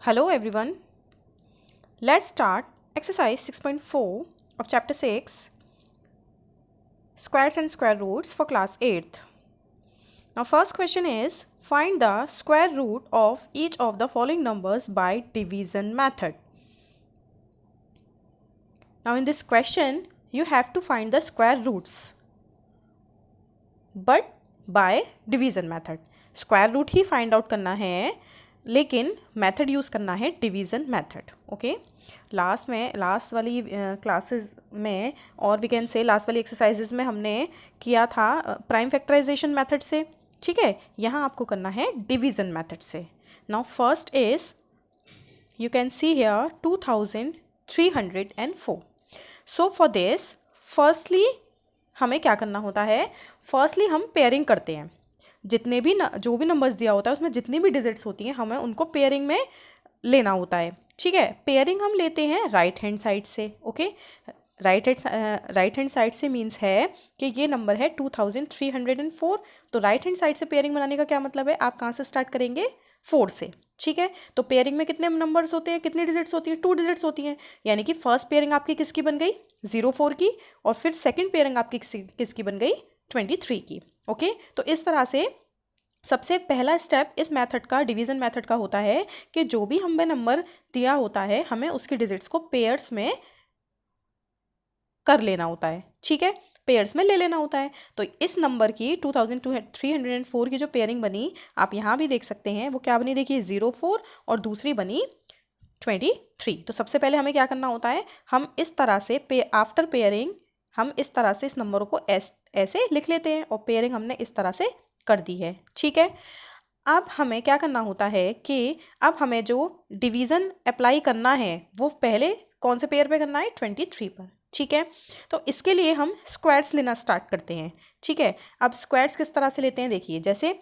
Hello everyone. Let's start exercise 6.4 of chapter 6 squares and square roots for class 8th. Now first question is find the square root of each of the following numbers by division method. Now in this question you have to find the square roots but by division method. Square root he find out करना है लेकिन method use करना है division method. Okay, last वाली classes में और we can say last वाली exercises में हमने किया था प्राइम फैक्टराइजेशन मेथड से. ठीक है, यहाँ आपको करना है डिवीज़न मेथड से. Now first is you can see here 2304. So for this firstly हमें क्या करना होता है, फर्स्टली हम पेयरिंग करते हैं. जितने भी जो भी नंबर्स दिया होता है उसमें जितनी भी डिजिट्स होती हैं हमें उनको पेयरिंग में लेना होता है. ठीक है, पेयरिंग हम लेते हैं राइट हैंड साइड से. ओके, राइट हैंड साइड से मीन्स है कि ये नंबर है 2304. तो राइट हैंड साइड से पेयरिंग बनाने का क्या मतलब है, आप कहाँ से स्टार्ट करेंगे, 4 से. ठीक है, तो पेयरिंग में कितने नंबर्स होते हैं, कितनी डिजिट्स होती हैं, 2 डिजिट्स होती हैं. यानी कि फर्स्ट पेयरिंग आपकी किसकी बन गई, 04 की, और फिर सेकंड पेयरिंग आपकी किसकी बन गई, 23 की. ओके, तो इस तरह से सबसे पहला स्टेप इस मेथड का, डिवीज़न मेथड का होता है कि जो भी हमें नंबर दिया होता है हमें उसकी डिजिट्स को पेयर्स में कर लेना होता है. ठीक है, पेयर्स में ले लेना होता है. तो इस नंबर की 2304 की जो पेयरिंग बनी आप यहाँ भी देख सकते हैं, वो क्या बनी देखिए, 04 और दूसरी बनी 23. तो सबसे पहले हमें क्या करना होता है, हम इस तरह से आफ्टर पेयरिंग हम इस तरह से इस नंबरों को ऐसे लिख लेते हैं और पेयरिंग हमने इस तरह से कर दी है. ठीक है, अब हमें क्या करना होता है कि अब हमें जो डिवीज़न अप्लाई करना है वो पहले कौन से पेयर पे करना है, 23 पर. ठीक है, तो इसके लिए हम स्क्वायर्स लेना स्टार्ट करते हैं. ठीक है, अब स्क्वायर्स किस तरह से लेते हैं देखिए, जैसे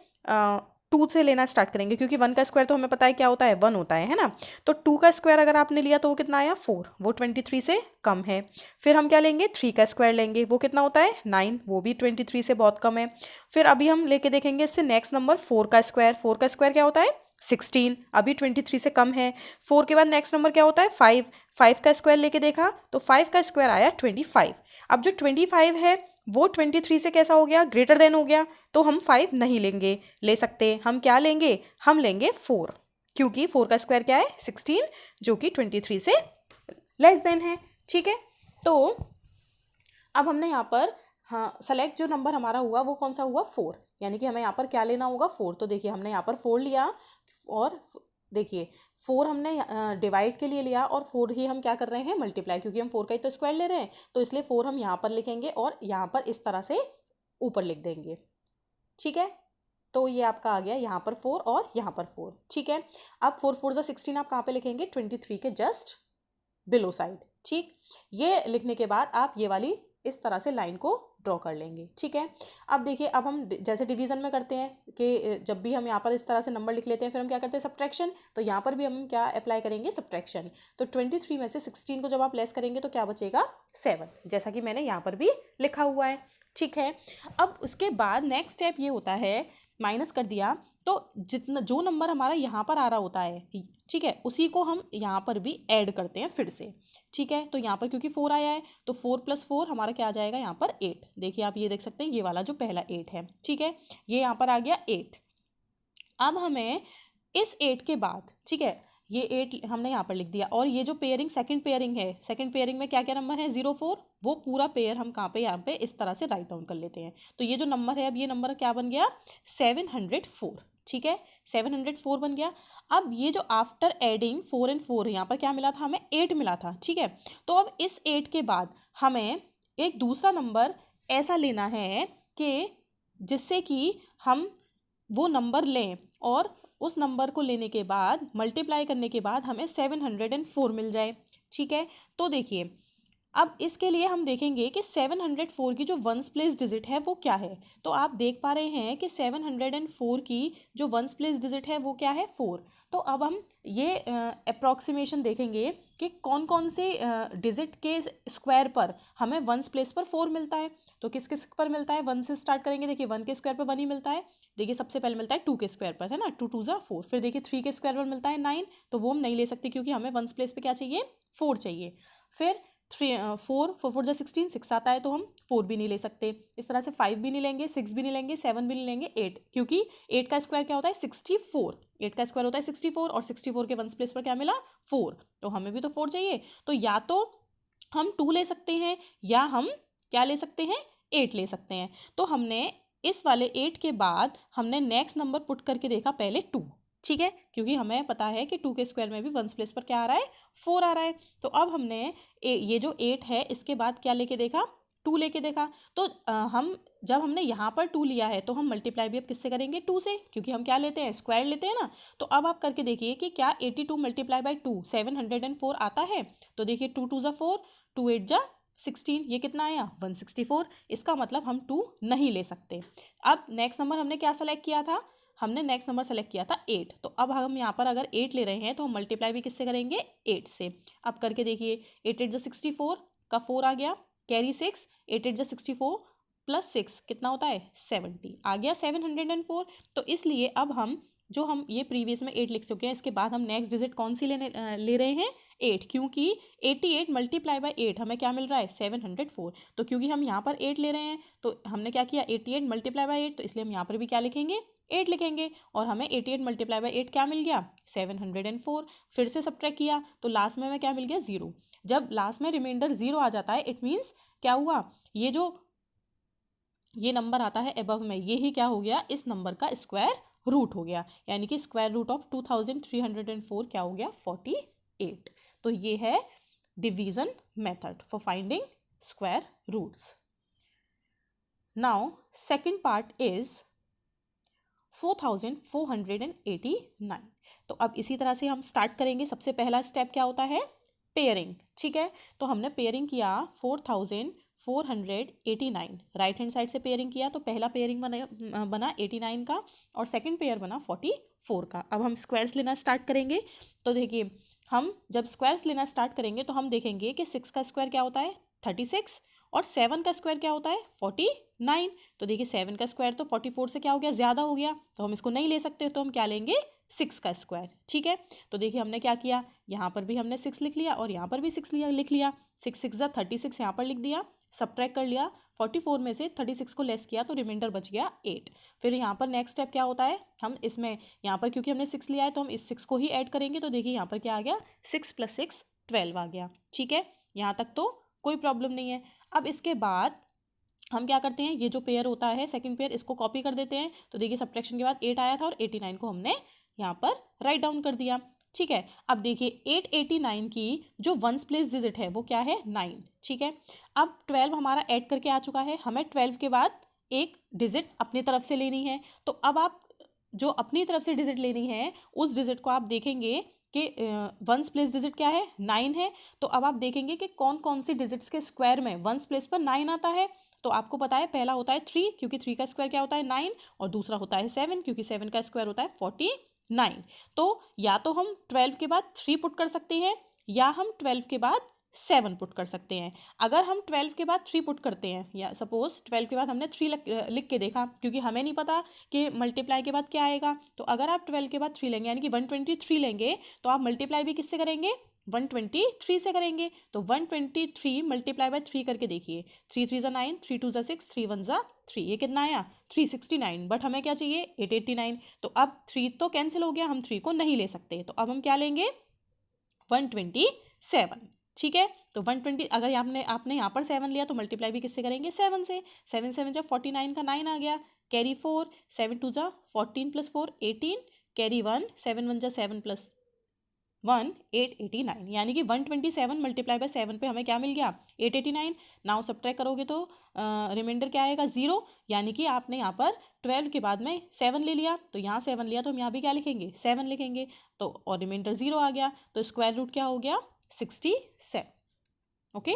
2 से लेना स्टार्ट करेंगे क्योंकि 1 का स्क्वायर तो हमें पता है क्या होता है, 1 होता है ना. तो 2 का स्क्वायर अगर आपने लिया तो वो कितना आया, 4, वो 23 से कम है. फिर हम क्या लेंगे, 3 का स्क्वायर लेंगे, वो कितना होता है, 9, वो भी 23 से बहुत कम है. फिर अभी हम लेके देखेंगे इससे नेक्स्ट नंबर 4 का स्क्वायर. 4 का स्क्वायर क्या होता है, 16, अभी 23 से कम है. 4 के बाद नेक्स्ट नंबर क्या होता है, 5. 5 का स्क्वायर लेके देखा तो 5 का स्क्वायर आया 25. अब जो 25 है वो 23 से कैसा हो गया, ग्रेटर देन हो गया. तो हम 5 नहीं ले सकते. हम क्या लेंगे, हम लेंगे 4, क्योंकि 4 का स्क्वायर क्या है, 16, जो कि 23 से लेस देन है. ठीक है, तो अब हमने यहाँ पर सेलेक्ट जो नंबर हमारा हुआ वो कौन सा हुआ, 4. यानी कि हमें यहाँ पर क्या लेना होगा, 4. तो देखिए हमने यहाँ पर 4 लिया और देखिए 4 हमने डिवाइड के लिए लिया और 4 ही हम क्या कर रहे हैं, मल्टीप्लाई, क्योंकि हम 4 का ही तो स्क्वायर ले रहे हैं. तो इसलिए 4 हम यहाँ पर लिखेंगे और यहाँ पर इस तरह से ऊपर लिख देंगे. ठीक है, तो ये आपका आ गया यहाँ पर 4 और यहाँ पर 4. ठीक है, अब 4 4 16 आप कहाँ पे लिखेंगे, 23 के जस्ट बिलो साइड. ठीक, ये लिखने के बाद आप ये वाली इस तरह से लाइन को ड्रॉ कर लेंगे. ठीक है, अब देखिए अब हम जैसे डिवीज़न में करते हैं कि जब भी हम यहाँ पर इस तरह से नंबर लिख लेते हैं फिर हम क्या करते हैं, सब्ट्रैक्शन. तो यहाँ पर भी हम क्या अप्लाई करेंगे, सब्ट्रैक्शन. तो 23 में से 16 को जब आप लेस करेंगे तो क्या बचेगा, 7, जैसा कि मैंने यहाँ पर भी लिखा हुआ है. ठीक है, अब उसके बाद नेक्स्ट स्टेप ये होता है, माइनस कर दिया तो जितना जो नंबर हमारा यहाँ पर आ रहा होता है, ठीक है, उसी को हम यहाँ पर भी ऐड करते हैं फिर से. ठीक है, तो यहाँ पर क्योंकि 4 आया है तो 4 + 4 हमारा क्या आ जाएगा, यहाँ पर 8. देखिए आप ये देख सकते हैं, ये वाला जो पहला 8 है. ठीक है, ये यहाँ पर आ गया 8. अब हमें इस 8 के बाद, ठीक है, ये 8 हमने यहाँ पर लिख दिया और ये जो पेयरिंग सेकंड पेयरिंग है, सेकंड पेयरिंग में क्या क्या नंबर है, 04, वो पूरा पेयर हम कहाँ पे, यहाँ पे इस तरह से राइट डाउन कर लेते हैं. तो ये जो नंबर है, अब ये नंबर क्या बन गया, 704. ठीक है, 704 बन गया. अब ये जो आफ्टर एडिंग 4 and 4 यहाँ पर क्या मिला था, हमें 8 मिला था. ठीक है, तो अब इस 8 के बाद हमें एक दूसरा नंबर ऐसा लेना है कि जिससे कि हम वो नंबर लें और उस नंबर को लेने के बाद मल्टीप्लाई करने के बाद हमें 704 मिल जाए. ठीक है, तो देखिए अब इसके लिए हम देखेंगे कि 704 की जो वंस प्लेस डिजिट है वो क्या है। तो आप देख पा रहे हैं कि 704 की जो वंस प्लेस डिजिट है वो क्या है 4। तो अब हम ये अप्रॉक्सीमेशन देखेंगे कि कौन कौन से डिजिट के स्क्वायर पर हमें वंस प्लेस पर 4 मिलता है। तो किस किस पर मिलता है, 1 से स्टार्ट करेंगे। देखिए 1 के स्क्वायर पर 1 ही मिलता है। देखिए सबसे पहले मिलता है 2 के स्क्वायर पर, है ना, 2 2 ज़ा 4। फिर देखिए 3 के स्क्वायर पर मिलता है 9, तो वो हम नहीं ले सकते क्योंकि हमें वंस प्लेस पे क्या चाहिए, 4 चाहिए। फिर 4 4 ज़ा 16, 6 आता है तो हम 4 भी नहीं ले सकते। इस तरह से 5 भी नहीं लेंगे, 6 भी नहीं लेंगे, 7 भी नहीं लेंगे, 8, क्योंकि 8 का स्क्वायर क्या होता है 64। 8 का स्क्वायर होता है 64 और 64 के वंस प्लेस पर क्या मिला 4, तो हमें भी तो 4 चाहिए। तो या तो हम 2 ले सकते हैं या हम क्या ले सकते हैं 8 ले सकते हैं। तो हमने इस वाले 8 के बाद हमने नेक्स्ट नंबर पुट करके देखा पहले 2, ठीक है, क्योंकि हमें पता है कि 2 के स्क्वायर में भी वंस प्लेस पर क्या आ रहा है 4 आ रहा है। तो अब हमने ये जो 8 है इसके बाद क्या लेके देखा 2 लेके देखा। तो हम जब हमने यहाँ पर 2 लिया है तो हम मल्टीप्लाई भी अब किससे करेंगे 2 से, क्योंकि हम क्या लेते हैं स्क्वायर लेते हैं ना। तो अब आप करके देखिए कि क्या 82 मल्टीप्लाई बाई 2 704 आता है। तो देखिए 2 2 ज़ा 4, 2 8 ज़ा 16, ये कितना आया 164। इसका मतलब हम 2 नहीं ले सकते। अब नेक्स्ट नंबर हमने क्या सेलेक्ट किया था, हमने नेक्स्ट नंबर सेलेक्ट किया था 8। तो अब हम यहाँ पर अगर 8 ले रहे हैं तो हम मल्टीप्लाई भी किससे करेंगे 8 से। अब करके देखिए 8 8 ज़ा 64 का 4 आ गया, कैरी 6, 8 8 ज़ा 64 प्लस 6 कितना होता है 70 आ गया 704। तो इसलिए अब हम जो हम ये प्रीवियस में 8 लिख चुके हैं, इसके बाद हम नेक्स्ट डिजिट कौन सी ले रहे हैं 8, क्योंकि 88 मल्टीप्लाई बाई 8 हमें क्या मिल रहा है 704। तो क्योंकि हम यहाँ पर 8 ले रहे हैं तो हमने क्या किया 88 मल्टीप्लाई बाई 8, तो इसलिए हम यहाँ पर भी क्या लिखेंगे 8 लिखेंगे। और हमें 88 मल्टीप्लाई बाई 8 क्या मिल गया 704। फिर से सब्ट्रैक्ट किया तो लास्ट में हमें क्या मिल गया 0। जब लास्ट में रिमाइंडर 0 आ जाता है इट मीन्स क्या हुआ, ये नंबर आता है एबव में, ये ही क्या हो गया इस नंबर का स्क्वायर रूट हो गया। यानी कि स्क्वायर रूट ऑफ 2304 क्या हो गया 48। तो ये है division method for finding square roots. Now second part is 4489। तो अब इसी तरह से हम स्टार्ट करेंगे। सबसे पहला स्टेप क्या होता है पेयरिंग, ठीक है। तो हमने पेयरिंग किया 4489, राइट हैंड साइड से पेयरिंग किया तो पहला पेयरिंग बना 89 का और सेकंड पेयर बना 44 का। अब हम स्क्वायर्स लेना स्टार्ट करेंगे। तो देखिए हम जब स्क्वायर्स लेना स्टार्ट करेंगे तो हम देखेंगे कि 6 का स्क्वायर क्या होता है 36 और 7 का स्क्वायर क्या होता है 49। तो देखिए 7 का स्क्वायर तो 44 से क्या हो गया ज़्यादा हो गया, तो हम इसको नहीं ले सकते, तो हम क्या लेंगे 6 का स्क्वायर, ठीक है। तो देखिए हमने क्या किया, यहाँ पर भी हमने 6 लिख लिया और यहाँ पर भी 6 लिख लिया। 6 6 ज़ा 36 यहाँ पर लिख दिया, सब्ट्रैक्ट कर लिया, 44 में से 36 को लेस किया तो रिमाइंडर बच गया 8। फिर यहाँ पर नेक्स्ट स्टेप क्या होता है, हम इसमें यहाँ पर क्योंकि हमने 6 लिया है तो हम इस 6 को ही ऐड करेंगे। तो देखिए यहाँ पर क्या आ गया 6 + 6 12 आ गया, ठीक है। यहाँ तक तो कोई प्रॉब्लम नहीं है। अब इसके बाद हम क्या करते हैं, ये जो पेयर होता है सेकंड पेयर इसको कॉपी कर देते हैं। तो देखिए सब्ट्रैक्शन के बाद 8 आया था और 89 को हमने यहाँ पर राइट डाउन कर दिया, ठीक है। अब देखिए 889 की जो वंस प्लेस डिजिट है वो क्या है 9, ठीक है। अब 12 हमारा ऐड करके आ चुका है, हमें 12 के बाद एक डिजिट अपनी तरफ से लेनी है। तो अब आप जो अपनी तरफ से डिजिट लेनी है उस डिजिट को आप देखेंगे कि वंस प्लेस डिजिट क्या है 9 है। तो अब आप देखेंगे कि कौन कौन सी डिजिट्स के स्क्वायर में वंस प्लेस पर 9 आता है। तो आपको पता है पहला होता है 3 क्योंकि 3 का स्क्वायर क्या होता है 9, और दूसरा होता है 7 क्योंकि 7 का स्क्वायर होता है 49। तो या तो हम 12 के बाद 3 पुट कर सकते हैं या हम 12 के बाद 7 पुट कर सकते हैं। अगर हम 12 के बाद 3 पुट करते हैं, या सपोज 12 के बाद हमने 3 लिख के देखा, क्योंकि हमें नहीं पता कि मल्टीप्लाई के बाद क्या आएगा। तो अगर आप 12 के बाद 3 लेंगे यानी कि 123 लेंगे तो आप मल्टीप्लाई भी किससे करेंगे 123 से करेंगे। तो 123 मल्टीप्लाई बाय 3 करके देखिए, 3 3 ज़ा 9, 3 2 ज़ा 6, 3 1 ज़ा 3, ये कितना आया 369। बट हमें क्या चाहिए 889। तो अब 3 तो कैंसिल हो गया, हम 3 को नहीं ले सकते। तो अब हम क्या लेंगे 127, ठीक है। तो 120 अगर आपने यहाँ पर 7 लिया तो मल्टीप्लाई भी किससे करेंगे 7 से। 7 7 जब 49 का 9 आ गया, कैरी 4, 7 2 जा 14 + 4 18, कैरी 1, 7 1 जा 7 + 1 889। यानी कि 127 मल्टीप्लाई बाय 7 पे हमें क्या मिल गया 889। नाउ सब्ट्रैक्ट करोगे तो रिमाइंडर क्या आएगा 0। यानी कि आपने यहाँ पर 12 के बाद में 7 ले लिया, तो यहाँ 7 लिया तो हम यहाँ भी क्या लिखेंगे 7 लिखेंगे। तो और रिमाइंडर 0 आ गया, तो स्क्वायर रूट क्या हो गया 67, ओके।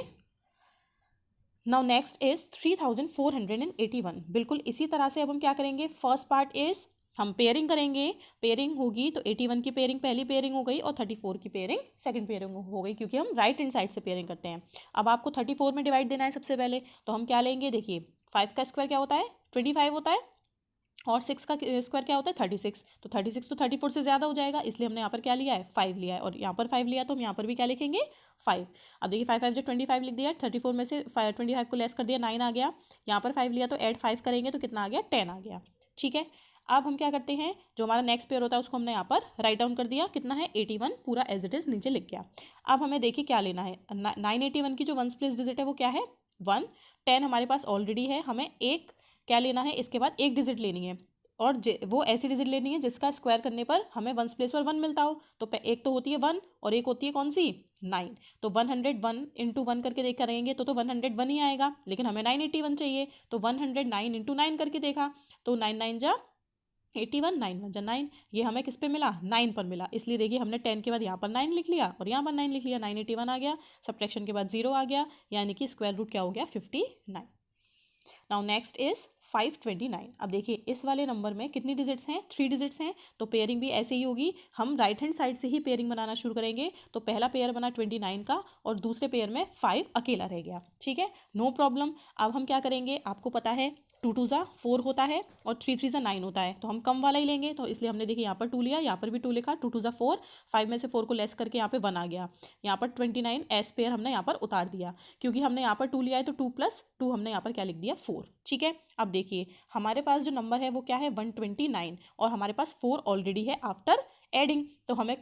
Now next is 3481। बिल्कुल इसी तरह से अब हम क्या करेंगे, फर्स्ट पार्ट इज हम पेयरिंग करेंगे, पेयरिंग होगी तो 81 की पेयरिंग पहली पेयरिंग हो गई और 34 की पेयरिंग सेकंड पेयरिंग हो गई, क्योंकि हम राइट हैंड साइड से पेयरिंग करते हैं। अब आपको 34 में डिवाइड देना है सबसे पहले, तो हम क्या लेंगे, देखिए 5 का स्क्वायर क्या होता है 25 होता है, और 6 का स्क्वायर क्या होता है 36, तो 36 तो 34 से ज़्यादा हो जाएगा, इसलिए हमने यहाँ पर क्या लिया है 5 लिया है, और यहाँ पर 5 लिया तो हम यहाँ पर भी क्या लिखेंगे 5। अब देखिए 5 5 जो 25 लिख दिया, 34 में से 25 को लेस कर दिया 9 आ गया, यहाँ पर 5 लिया तो ऐड 5 करेंगे तो कितना आ गया 10 आ गया। ठीक है, अब हम क्या करते हैं, जो हमारा नेक्स्ट पेयर होता है उसको हमने यहाँ पर राइट डाउन कर दिया, कितना है 81, पूरा एज इट इज़ नीचे लिख गया। अब हमें देखिए क्या लेना है, 981 की जो वंस प्लेस डिजिट है वो क्या है 1, 10 हमारे पास ऑलरेडी है, हमें एक क्या लेना है, इसके बाद एक डिजिट लेनी है, और वो ऐसी डिजिट लेनी है जिसका स्क्वायर करने पर हमें वंस प्लेस पर 1 मिलता हो। तो एक तो होती है 1 और एक होती है कौन सी 9, तो 101 इंटू 1 करके देख करेंगे तो 101 ही आएगा, लेकिन हमें 981 चाहिए, तो 109 इंटू 9 करके देखा तो 9 9 जा 81, 9 1 जा 9, ये हमें किस पे मिला 9 पर मिला, इसलिए देखिए हमने 10 के बाद यहाँ पर 9 लिख लिया और यहाँ पर 9 लिख लिया, 981 आ गया, सब्ट्रैक्शन के बाद 0 आ गया, यानी कि स्क्वायर रूट क्या हो गया 59। Now next is 529। अब देखिए इस वाले नंबर में कितनी डिजिट्स हैं 3 डिजिट्स हैं, तो पेयरिंग भी ऐसे ही होगी, हम राइट हैंड साइड से ही पेयरिंग बनाना शुरू करेंगे। तो पहला पेयर बना 29 का और दूसरे पेयर में 5 अकेला रह गया, ठीक है नो प्रॉब्लम। अब हम क्या करेंगे, आपको पता है 2 2 ज़ा 4 होता है और 3 3 ज़ा 9 होता है, तो हम कम वाला ही लेंगे, तो इसलिए हमने देखिए यहाँ पर 2 लिया, यहाँ पर भी 2 लिखा, 2 2 ज़ा 4, 5 में से 4 को लेस करके यहाँ पे 1 आ गया, यहाँ पर 29 एस पेयर हमने यहाँ पर उतार दिया, क्योंकि हमने यहाँ पर 2 लिया है तो 2 + 2 हमने यहाँ पर क्या लिख दिया 4। ठीक है, अब देखिए हमारे पास जो नंबर है वो क्या है 129, और हमारे पास 4 ऑलरेडी है आफ्टर एडिंग, तो हमें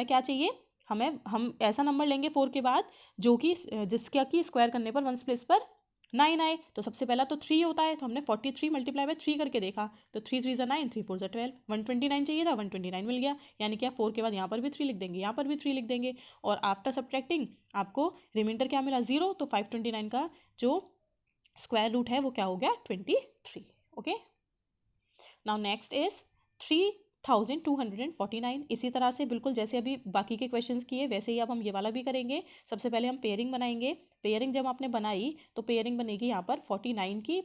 क्या चाहिए, हम ऐसा नंबर लेंगे 4 के बाद जो कि जिसका कि स्क्वायर करने पर वंस प्लेस पर 9 आए। तो सबसे पहला तो 3 होता है, तो हमने 43 मल्टीप्लाई बाय 3 करके देखा, तो 3 3 ज़ा 9, 3 4 ज़ा 12, 129 चाहिए था 129 मिल गया, यानी कि आप 4 के बाद यहाँ पर भी 3 लिख देंगे, यहाँ पर भी 3 लिख देंगे, और आफ्टर सब्ट्रैक्टिंग आपको रिमाइंडर क्या मिला 0, तो 529 का जो स्क्वायर रूट है वो क्या हो गया 23। Okay, now next is 3249। इसी तरह से बिल्कुल जैसे अभी बाकी के क्वेश्चंस किए वैसे ही अब हम ये वाला भी करेंगे। सबसे पहले हम पेयरिंग बनाएंगे, पेयरिंग जब आपने बनाई तो पेयरिंग बनेगी यहाँ पर 49 की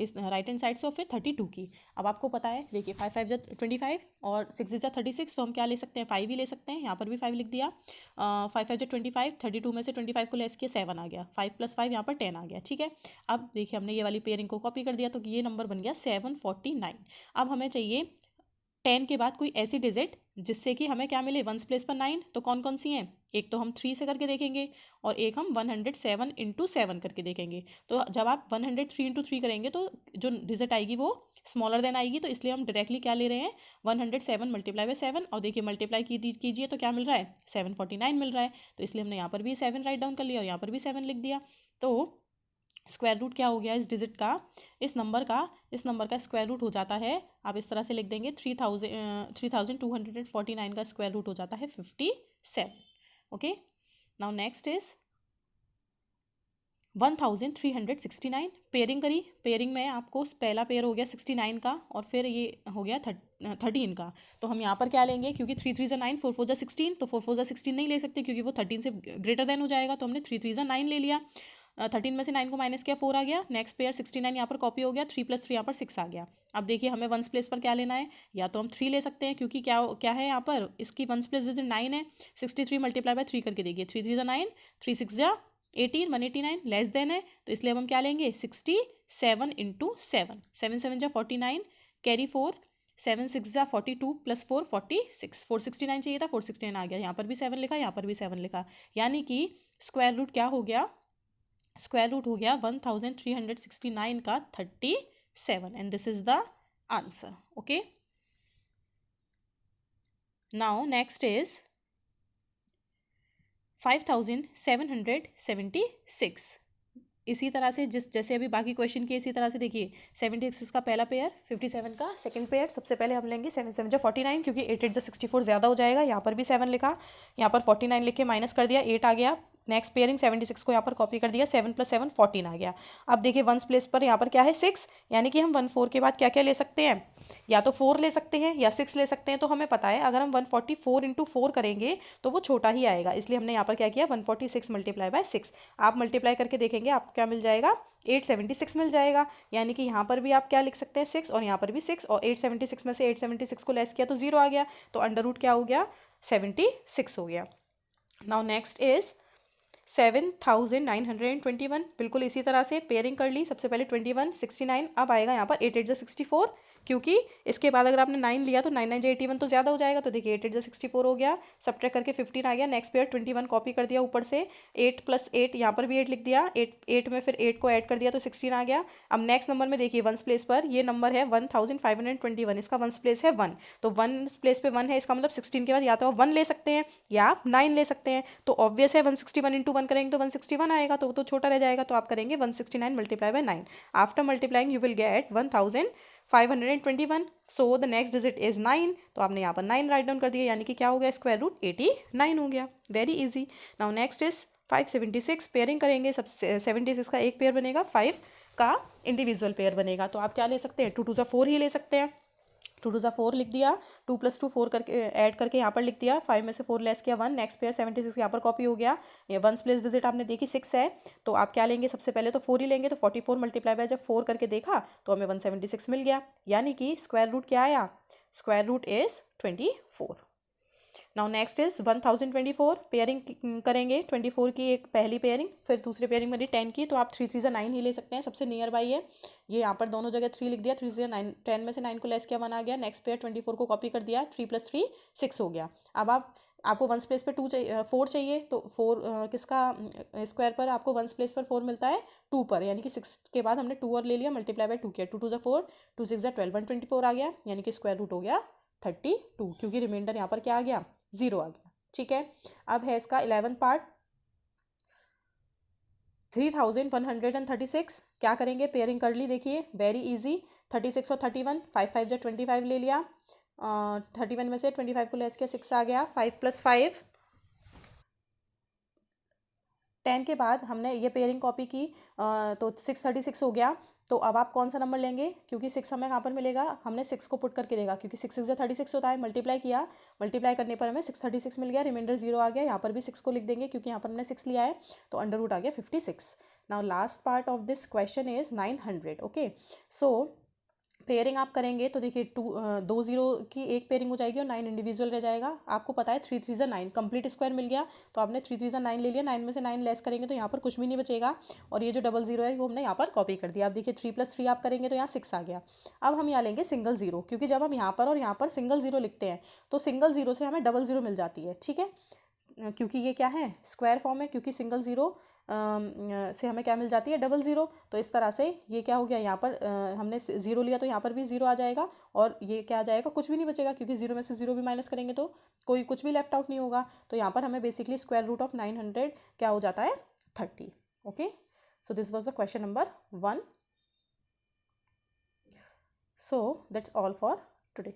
इस राइट हैंड साइड से और फिर 32 की। अब आपको पता है देखिए 5 5 जा 25 और 6 जा 36, तो हम क्या ले सकते हैं 5 ही ले सकते हैं, यहाँ पर भी 5 लिख दिया। 5 5 जा 25, 32 में से 25 को लेस किया 7 आ गया, 5 + 5 यहाँ पर 10 आ गया। ठीक है, अब देखिए हमने ये वाली पेयरिंग को कॉपी कर दिया तो ये नंबर बन गया 749। अब हमें चाहिए 10 के बाद कोई ऐसी डिजिट जिससे कि हमें क्या मिले वंस प्लेस पर 9, तो कौन कौन सी हैं, एक तो हम 3 से करके देखेंगे और एक हम 107 इंटू 7 करके देखेंगे। तो जब आप 103 इंटू 3 करेंगे तो जो डिजिट आएगी वो स्मॉलर देन आएगी, तो इसलिए हम डायरेक्टली क्या ले रहे हैं 107 मल्टीप्लाई बाय 7, और देखिए मल्टीप्लाई कीजिए तो क्या मिल रहा है 749 मिल रहा है, तो इसलिए हमने यहाँ पर भी 7 राइट डाउन कर लिया और यहाँ पर भी 7 लिख दिया। तो स्क्वायर रूट क्या हो गया इस डिजिट का, इस नंबर का स्क्वायर रूट हो जाता है, आप इस तरह से लिख देंगे 3249 का स्क्वायर रूट हो जाता है 57। Okay, now next is 1369। Pairing करी, पेयरिंग में आपको पहला पेयर हो गया 69 का और फिर ये हो गया 13 का, तो हम यहाँ पर क्या लेंगे, क्योंकि 3 3 ज़ा 9, 4 4 ज़ा 16, तो 4 4 ज़ा 16 नहीं ले सकते क्योंकि वो 13 से ग्रेटर देन हो जाएगा, तो हमने 3 3 ज़ा 9 ले लिया। 13 में से 9 को माइनस किया 4 आ गया, नेक्स्ट पेयर 69 यहाँ पर कॉपी हो गया, 3 + 3 यहाँ पर 6 आ गया। अब देखिए हमें वंस प्लेस पर क्या लेना है, या तो हम 3 ले सकते हैं क्योंकि क्या है यहाँ पर इसकी वंस प्लेस जैसे 9 है, 63 मल्टीप्लाई बाय 3 करके देखिए, 3 3 ज़ा 9, 3 6 ज़ा 18, 189 लेस देन है, तो इसलिए अब हम क्या लेंगे 67 इंटू 7, 7 7 जा 49, कैरी 4, 7 6 जा 42 + 4 46, 469 चाहिए था 469 आ गया, यहाँ पर भी 7 लिखा, यहाँ पर भी 7 लिखा, यानी कि स्क्वायर रूट क्या हो गया, स्क्वायर रूट हो गया 1369 का 37, and this is the answer. Okay, now next is 5776। इसी तरह से जैसे अभी बाकी क्वेश्चन के इसी तरह से देखिए 76 का पहला पेयर, 57 का सेकंड पेयर। सबसे पहले हम लेंगे 7 7 जा 49 क्योंकि 8 8 जा 64 ज़्यादा हो जाएगा, यहाँ पर भी 7 लिखा, यहाँ पर 49 लिख के माइनस कर दिया 8 आ गया, नेक्स्ट पेयरिंग 76 को यहाँ पर कॉपी कर दिया, 7 + 7 14 आ गया। अब देखिए वंस प्लेस पर यहाँ पर क्या है 6, यानी कि हम 1 4 के बाद क्या क्या ले सकते हैं, या तो 4 ले सकते हैं या 6 ले सकते हैं। तो हमें पता है अगर हम 144 × 4 करेंगे तो वो छोटा ही आएगा, इसलिए हमने यहाँ पर क्या किया 146 × 6। आप मल्टीप्लाई करके देखेंगे आपको क्या मिल जाएगा 876 मिल जाएगा। यानी कि यहाँ पर भी आप क्या लिख सकते हैं 6 और यहाँ पर भी 6, और 876 में से 876 को लेस किया तो 0 आ गया, तो अंडर रूट क्या हो गया 76 हो गया। नाउ नेक्स्ट इज 7921, बिल्कुल इसी तरह से पेयरिंग कर ली। सबसे पहले 21 69, अब आएगा यहाँ पर 8 8 64, क्योंकि इसके बाद अगर आपने 9 लिया तो 9 9 81 तो ज़्यादा हो जाएगा, तो देखिए 8 8 64 हो गया, सब्ट्रैक्ट करके 15 आ गया। नेक्स्ट पेयर 21 कॉपी कर दिया ऊपर से, 8 + 8 यहाँ पर भी 8 लिख दिया, 8 में फिर 8 को ऐड कर दिया तो 16 आ गया। अब नेक्स्ट नंबर में देखिए वंस प्लेस पर ये नंबर है 1521, इसका वंस प्लेस है 1, तो वन प्लेस पे 1 है, इसका मतलब 16 के बाद या तो आप 1 ले सकते हैं या आप 9 ले सकते हैं। तो ऑब्वियस है 161 × 1 करेंगे तो 161 आएगा, तो वो तो छोटा रह जाएगा, तो आप करेंगे 169 × 9। After multiplying you will get 1521, so the next digit is 9, तो आपने यहाँ पर 9 राइट डाउन कर दिया, यानी कि क्या हो गया स्क्वायर रूट 89 हो गया। Very easy. Now next is 576, pairing करेंगे, सब 76 का एक पेयर बनेगा, 5 का इंडिविजुअल पेयर बनेगा। तो आप क्या ले सकते हैं 2 2 4 ही ले सकते हैं, 2 2 4 लिख दिया, 2 + 2 4 करके ऐड करके यहाँ पर लिख दिया, 5 में से 4 लेस किया 1। नेक्स्ट पेयर 76 यहाँ पर कॉपी हो गया, ये वंस प्लेस डिजिट आपने देखी 6 है, तो आप क्या लेंगे सबसे पहले तो 4 ही लेंगे, तो 44 मल्टीप्लाई बाय जब 4 करके देखा तो हमें 176 मिल गया, यानी कि स्क्वायर रूट क्या आया, square root is 24। Now next is 1024, pairing करेंगे 24 की एक पहली पेयरिंग, फिर दूसरी पेयरिंग बनी 10 की, तो आप 3 3 9 ही ले सकते हैं, सबसे नियर बाई है ये, यहाँ पर दोनों जगह 3 लिख दिया, 3 3 9, 10 में से 9 को लेस किया 1 आ गया। नेक्स्ट पेयर 24 को कॉपी कर दिया, 3 + 3 6 हो गया। अब आपको वंस प्लेस पर 2 चाहिए 4 चाहिए, तो 4 किसका स्क्वायर पर आपको वंस प्लेस पर 4 मिलता है 2 पर, यानी कि 6 के बाद हमने 2 और ले लिया, मल्टीप्लाई बाय 2 किया, 2 2 4, 2 6 12, 124 आ गया, यानी कि स्क्वायर रूट हो गया 32, क्योंकि रिमाइंडर यहाँ पर क्या आ गया 0 आ गया। ठीक है, अब है इसका 11 पार्ट 3136, क्या करेंगे पेयरिंग कर ली, देखिए वेरी इजी, 36 और 31, 5 5 जा 25 ले लिया, 31 में से 25 को लेस किया 6 आ गया, 5 + 5 10 के बाद हमने ये पेयरिंग कॉपी की, तो 636 हो गया। तो अब आप कौन सा नंबर लेंगे, क्योंकि 6 हमें कहाँ पर मिलेगा, हमने 6 को पुट करके देगा, क्योंकि 6 6 36 होता है, मल्टीप्लाई किया, मल्टीप्लाई करने पर हमें 636 मिल गया, रिमाइंडर 0 आ गया। यहाँ पर भी 6 को लिख देंगे क्योंकि यहाँ पर हमने 6 लिया है, तो अंडर रूट आ गया 56। Now last part of this question is 900। Okay, so pairing आप करेंगे तो देखिए 2 0 की एक पेयरिंग हो जाएगी और 9 इंडिविजुअल रह जाएगा। आपको पता है 3 3 9 कंप्लीट स्क्वायर मिल गया, तो आपने 3 3 9 ले लिया, 9 में से 9 लेस करेंगे तो यहाँ पर कुछ भी नहीं बचेगा, और ये जो 00 है वो हमने यहाँ पर कॉपी कर दिया। अब देखिए 3 + 3 आप करेंगे तो यहाँ 6 आ गया। अब हम यहाँ लेंगे सिंगल 0, क्योंकि जब हम यहाँ पर और यहाँ पर सिंगल 0 लिखते हैं तो सिंगल 0 से हमें 00 मिल जाती है। ठीक है, क्योंकि ये क्या है स्क्वायर फॉर्म है, क्योंकि सिंगल 0 से हमें क्या मिल जाती है 00, तो इस तरह से ये क्या हो गया, यहाँ पर हमने 0 लिया तो यहाँ पर भी 0 आ जाएगा, और ये क्या आ जाएगा कुछ भी नहीं बचेगा, क्योंकि 0 में से 0 भी माइनस करेंगे तो कोई कुछ भी लेफ्ट आउट नहीं होगा। तो यहाँ पर हमें बेसिकली स्क्वायर रूट ऑफ 900 क्या हो जाता है 30। Okay, so this was the question number 1। So that's all for today.